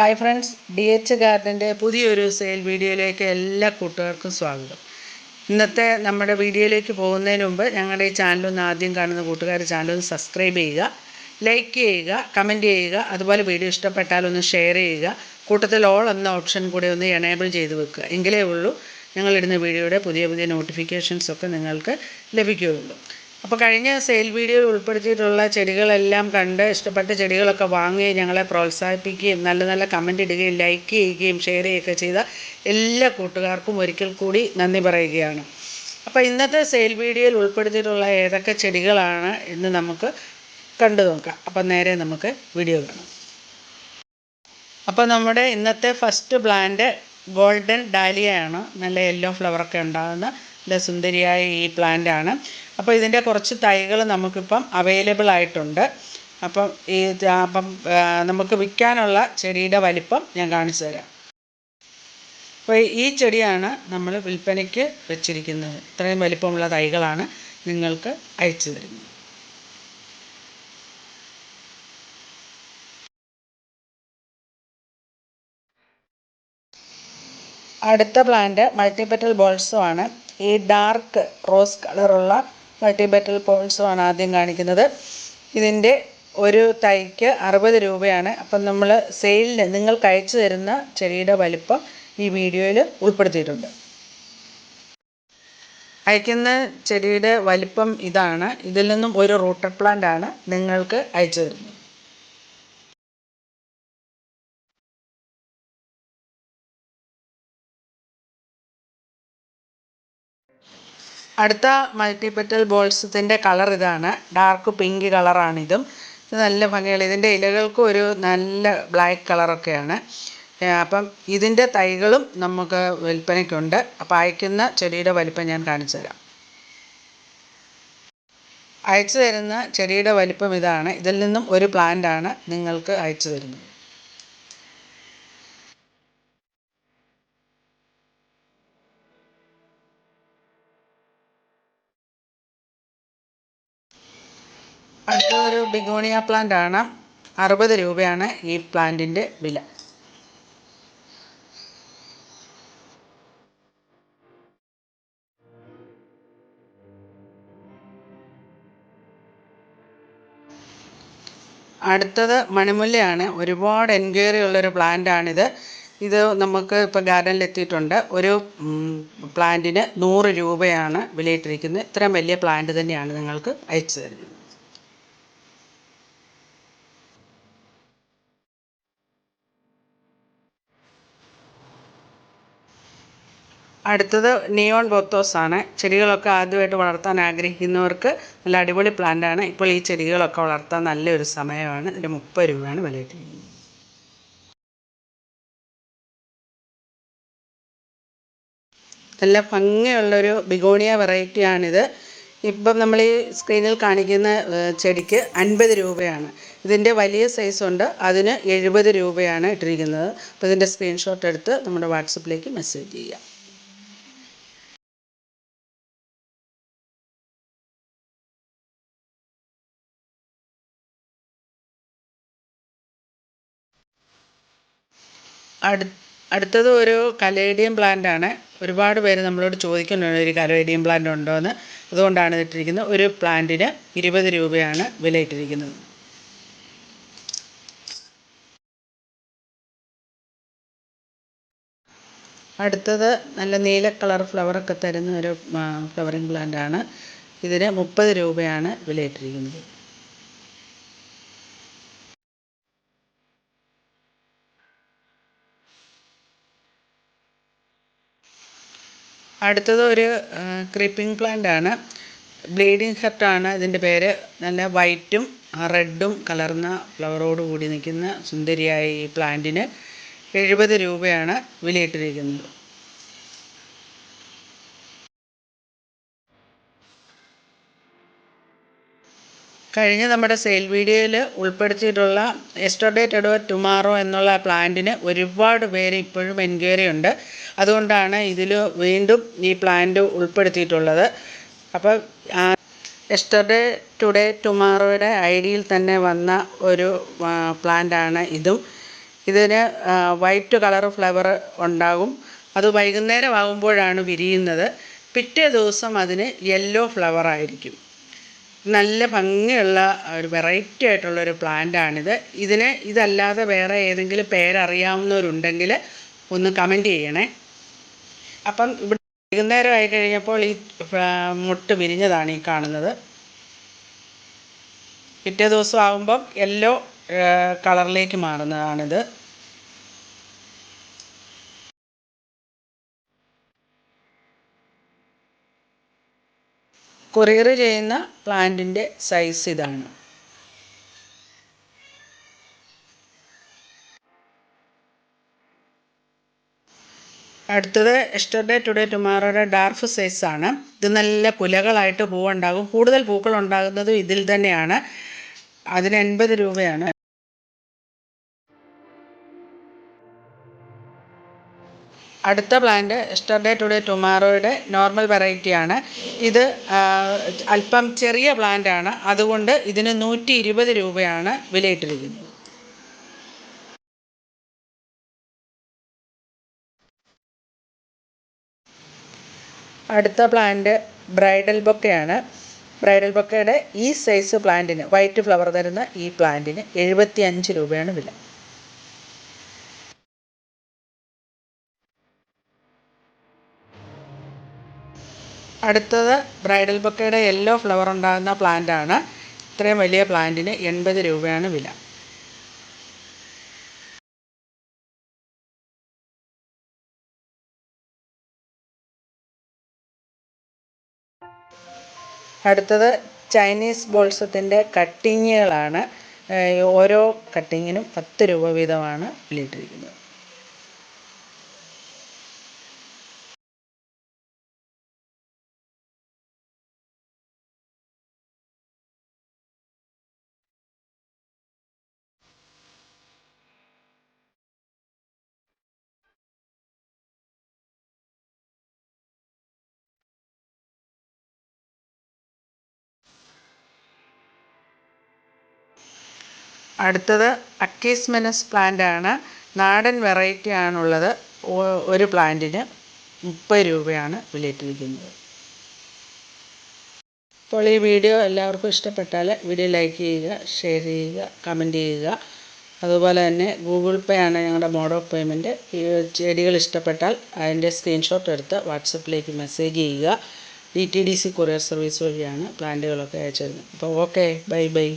Hi friends, DH ഗാർഡൻ്റെ പുതിയൊരു sale വീഡിയോയിലേക്ക് എല്ലാ കൂട്ടുകാർക്കും സ്വാഗതം. ഇന്നത്തെ നമ്മുടെ വീഡിയോയിലേക്ക് പോകുന്നതിന് മുമ്പ് ഞങ്ങളുടെ ഈ ചാനലൊന്ന് ആദ്യം കാണുന്ന കൂട്ടുകാർ ചാനലൊന്ന് സബ്സ്ക്രൈബ് ചെയ്യുക, ലൈക്ക് ചെയ്യുക, കമൻറ്റ് ചെയ്യുക. അതുപോലെ വീഡിയോ ഇഷ്ടപ്പെട്ടാൽ ഒന്ന് ഷെയർ ചെയ്യുക. കൂട്ടത്തിൽ ഓൾ എന്ന ഓപ്ഷൻ കൂടെ ഒന്ന് എനേബിൾ ചെയ്ത് വെക്കുക. എങ്കിലേ ഉള്ളൂ ഞങ്ങളിടുന്ന വീഡിയോയുടെ പുതിയ പുതിയ നോട്ടിഫിക്കേഷൻസൊക്കെ നിങ്ങൾക്ക് ലഭിക്കുകയുള്ളൂ. അപ്പോൾ കഴിഞ്ഞ സെയിൽ വീഡിയോയിൽ ഉൾപ്പെടുത്തിയിട്ടുള്ള ചെടികളെല്ലാം കണ്ട് ഇഷ്ടപ്പെട്ട ചെടികളൊക്കെ വാങ്ങുകയും ഞങ്ങളെ പ്രോത്സാഹിപ്പിക്കുകയും നല്ല നല്ല കമൻ്റ് ഇടുകയും ലൈക്ക് ചെയ്യുകയും ഷെയർ ചെയ്യുകയൊക്കെ ചെയ്ത എല്ലാ കൂട്ടുകാർക്കും ഒരിക്കൽ കൂടി നന്ദി പറയുകയാണ്. അപ്പോൾ ഇന്നത്തെ സെയിൽ വീഡിയോയിൽ ഉൾപ്പെടുത്തിയിട്ടുള്ള ഏതൊക്കെ ചെടികളാണ് എന്ന് നമുക്ക് കണ്ടു നോക്കാം. അപ്പം നേരെ നമുക്ക് വീഡിയോ കാണാം. അപ്പോൾ നമ്മുടെ ഇന്നത്തെ ഫസ്റ്റ് പ്ലാന്റ് ഗോൾഡൻ ഡാലിയയാണ്. നല്ല യെല്ലോ ഫ്ലവറൊക്കെ ഉണ്ടാകുന്ന നല്ല സുന്ദരിയായ ഈ പ്ലാന്റാണ്. അപ്പോൾ ഇതിൻ്റെ കുറച്ച് തൈകൾ നമുക്കിപ്പം അവൈലബിൾ ആയിട്ടുണ്ട്. അപ്പം നമുക്ക് വിൽക്കാനുള്ള ചെടിയുടെ വലിപ്പം ഞാൻ കാണിച്ചു തരാം. അപ്പോൾ ഈ ചെടിയാണ് നമ്മൾ വിൽപ്പനയ്ക്ക് വെച്ചിരിക്കുന്നത്. ഇത്രയും വലിപ്പമുള്ള തൈകളാണ് നിങ്ങൾക്ക് അയച്ചു തരുന്നത്. അടുത്ത പ്ലാന്റ് മൾട്ടിപെറ്റൽ ബോൾസോ ആണ്. ഈ ഡാർക്ക് റോസ് കളറുള്ള മൾട്ടിപെറ്റൽ ബോൾസോ ആണ് ആദ്യം കാണിക്കുന്നത്. ഇതിൻ്റെ ഒരു തൈക്ക് 60 രൂപയാണ്. അപ്പം നമ്മൾ സെയിലിന് നിങ്ങൾക്ക് അയച്ചു തരുന്ന ചെടിയുടെ വലിപ്പം ഈ വീഡിയോയിൽ ഉൾപ്പെടുത്തിയിട്ടുണ്ട്. അയക്കുന്ന ചെടിയുടെ വലിപ്പം ഇതാണ്. ഇതിൽ നിന്നും ഒരു റൂട്ടഡ് പ്ലാന്റ് ആണ് നിങ്ങൾക്ക് അയച്ചു തരുന്നത്. അടുത്ത മൾട്ടിപെറ്റൽ ബോൾസത്തിൻ്റെ കളർ ഇതാണ്. ഡാർക്ക് പിങ്ക് കളറാണിതും. ഇത് നല്ല ഭംഗിയുള്ള, ഇതിൻ്റെ ഇലകൾക്ക് ഒരു നല്ല ബ്ലാക്ക് കളറൊക്കെയാണ്. അപ്പം ഇതിൻ്റെ തൈകളും നമുക്ക് വിൽപ്പനയ്ക്കുണ്ട്. അപ്പോൾ അയക്കുന്ന ചെടിയുടെ വലിപ്പം ഞാൻ കാണിച്ചു തരാം. അയച്ചു തരുന്ന ചെടിയുടെ വലിപ്പം ഇതാണ്. ഇതിൽ നിന്നും ഒരു പ്ലാന്റാണ് നിങ്ങൾക്ക് അയച്ചു തരുന്നത്. അടുത്തൊരു ബിഗോണിയ പ്ലാന്റ് ആണ്. 60 രൂപയാണ് ഈ പ്ലാന്റിൻ്റെ വില. അടുത്തത് മണിമുല്ലയാണ്. ഒരുപാട് എൻക്വയറി ഉള്ളൊരു പ്ലാന്റാണിത്. ഇത് നമുക്ക് ഇപ്പോൾ ഗാർഡനിൽ എത്തിയിട്ടുണ്ട്. ഒരു പ്ലാന്റിന് 100 രൂപയാണ് വിലയിട്ടിരിക്കുന്നത്. ഇത്രയും വലിയ പ്ലാന്റ് തന്നെയാണ് നിങ്ങൾക്ക് അയച്ചു തരുന്നത്. അടുത്തത് നിയോൺ ബോത്തോസ് ആണ്. ചെടികളൊക്കെ ആദ്യമായിട്ട് വളർത്താൻ ആഗ്രഹിക്കുന്നവർക്ക് നല്ല അടിപൊളി പ്ലാന്റാണ്. ഇപ്പോൾ ഈ ചെടികളൊക്കെ വളർത്താൻ നല്ലൊരു സമയമാണ്. ഇതിന് 30 രൂപയാണ് വിലയിട്ടിരിക്കുന്നത്. നല്ല ഭംഗിയുള്ളൊരു ബിഗോണിയ വെറൈറ്റിയാണിത്. ഇപ്പം നമ്മൾ ഈ സ്ക്രീനിൽ കാണിക്കുന്ന ചെടിക്ക് 50 രൂപയാണ്. ഇതിൻ്റെ വലിയ സൈസുണ്ട്, അതിന് 70 രൂപയാണ് ഇട്ടിരിക്കുന്നത്. അപ്പോൾ ഇതിൻ്റെ സ്ക്രീൻഷോട്ട് എടുത്ത് നമ്മുടെ വാട്സപ്പിലേക്ക് മെസ്സേജ് ചെയ്യുക. അടുത്തത് ഒരു കലേഡിയം പ്ലാന്റാണ്. ഒരുപാട് പേര് നമ്മളോട് ചോദിക്കുന്നുണ്ട് ഒരു കലേഡിയം പ്ലാന്റ് ഉണ്ടോ എന്ന്. അതുകൊണ്ടാണ് ഇട്ടിരിക്കുന്നത്. ഒരു പ്ലാന്റിന് 20 രൂപയാണ് വിലയിട്ടിരിക്കുന്നത്. അടുത്തത് നല്ല നീല കളർ ഫ്ലവറൊക്കെ തരുന്ന ഒരു ഫ്ലവറിങ് പ്ലാന്റാണ്. ഇതിന് 30 രൂപയാണ് വിലയിട്ടിരിക്കുന്നത്. അടുത്തത് ഒരു ക്രീപ്പിംഗ് പ്ലാന്റ് ആണ്. ബ്ലീഡിംഗ് ഹെർട്ടാണ് ഇതിൻ്റെ പേര്. നല്ല വൈറ്റും റെഡും കലർന്ന ഫ്ലവറോട് കൂടി നിൽക്കുന്ന സുന്ദരിയായ ഈ പ്ലാന്റിന് 70 രൂപയാണ് വിലയിട്ടിരിക്കുന്നത്. കഴിഞ്ഞ നമ്മുടെ സെയിൽ വീഡിയോയിൽ ഉൾപ്പെടുത്തിയിട്ടുള്ള യെസ്റ്റർഡേ ടുഡേ ടുമാറോ എന്നുള്ള പ്ലാന്റിന് ഒരുപാട് പേര് ഇപ്പോഴും എൻക്വയറി ഉണ്ട്. അതുകൊണ്ടാണ് ഇതിൽ വീണ്ടും ഈ പ്ലാന്റ് ഉൾപ്പെടുത്തിയിട്ടുള്ളത്. അപ്പോൾ യെസ്റ്റർഡേ ടുഡേ ടുമാറോയുടെ ഐഡിയിൽ തന്നെ വന്ന ഒരു പ്ലാന്റാണ് ഇതും. ഇതിന് വൈറ്റ് കളർ ഫ്ലവർ ഉണ്ടാകും. അത് വൈകുന്നേരം ആകുമ്പോഴാണ് വിരിയുന്നത്. പിറ്റേ ദിവസം അതിന് യെല്ലോ ഫ്ലവറായിരിക്കും. നല്ല ഭംഗിയുള്ള ഒരു വെറൈറ്റി ആയിട്ടുള്ളൊരു പ്ലാന്റാണിത്. ഇതല്ലാതെ വേറെ ഏതെങ്കിലും പേരറിയാവുന്നവരുണ്ടെങ്കിൽ ഒന്ന് കമൻറ്റ് ചെയ്യണേ. അപ്പം ഇവിടെ വൈകുന്നേരം ആയി കഴിഞ്ഞപ്പോൾ ഈ മുട്ട് വിരിഞ്ഞതാണ് ഈ കാണുന്നത്. പിറ്റേ ദിവസം ആകുമ്പം യെല്ലോ കളറിലേക്ക് മാറുന്നതാണിത്. കൊറിയർ ചെയ്യുന്ന പ്ലാന്റിൻ്റെ സൈസ് ഇതാണ്. അടുത്തത് യെസ്റ്റർഡേ ടുഡേ ടുമാറോയുടെ ഡാർഫ് സൈസാണ്. ഇത് നല്ല പുലകളായിട്ട് പൂവുണ്ടാകും. കൂടുതൽ പൂക്കൾ ഉണ്ടാകുന്നതും ഇതിൽ തന്നെയാണ്. അതിന് 80 രൂപയാണ്. അടുത്ത പ്ലാന്റ് യെസ്റ്റർഡേ ടുഡേ ടുമാറോയുടെ നോർമൽ വെറൈറ്റിയാണ്. ഇത് അല്പം ചെറിയ പ്ലാന്റാണ്. അതുകൊണ്ട് ഇതിന് 120 രൂപയാണ് വിലയിട്ടിരിക്കുന്നത്. അടുത്ത പ്ലാന്റ് ബ്രൈഡൽ ബൊക്കെയാണ്. ബ്രൈഡൽ ബൊക്കയുടെ ഈ സൈസ് പ്ലാന്റിന്, വൈറ്റ് ഫ്ലവർ തരുന്ന ഈ പ്ലാന്റിന് 75 രൂപയാണ് വില. അടുത്തത് ബ്രൈഡൽ ബൊക്കയുടെ യെല്ലോ ഫ്ലവർ ഉണ്ടാകുന്ന പ്ലാന്റാണ്. ഇത്രയും വലിയ പ്ലാന്റിന് 80 രൂപയാണ് വില. അടുത്തത് ചൈനീസ് ബോൾസത്തിൻ്റെ കട്ടിങ്ങുകളാണ്. ഓരോ കട്ടിങ്ങിനും 10 രൂപ വീതമാണ് വിലയിട്ടിരിക്കുന്നത്. അടുത്തത് അക്കീസ്മെനസ് പ്ലാന്റാണ്. നാടൻ വെറൈറ്റി ആണുള്ളത്. ഒരു പ്ലാന്റിന് 30 രൂപയാണ് വിലയിട്ടിരിക്കുന്നത്. അപ്പോൾ ഈ വീഡിയോ എല്ലാവർക്കും ഇഷ്ടപ്പെട്ടാൽ വീഡിയോ ലൈക്ക് ചെയ്യുക, ഷെയർ ചെയ്യുക, കമൻറ്റ് ചെയ്യുക. അതുപോലെ തന്നെ ഗൂഗിൾ പേ ആണ് ഞങ്ങളുടെ മോഡ് ഓഫ് പേയ്മെൻറ്റ്. ഈ ചെടികൾ ഇഷ്ടപ്പെട്ടാൽ അതിൻ്റെ സ്ക്രീൻഷോട്ട് എടുത്ത് വാട്സപ്പിലേക്ക് മെസ്സേജ് ചെയ്യുക. DTDC കൊറിയർ സർവീസ് വഴിയാണ് പ്ലാന്റുകളൊക്കെ അയച്ചു തരുന്നത്. അപ്പോൾ ഓക്കെ, ബൈ ബൈ.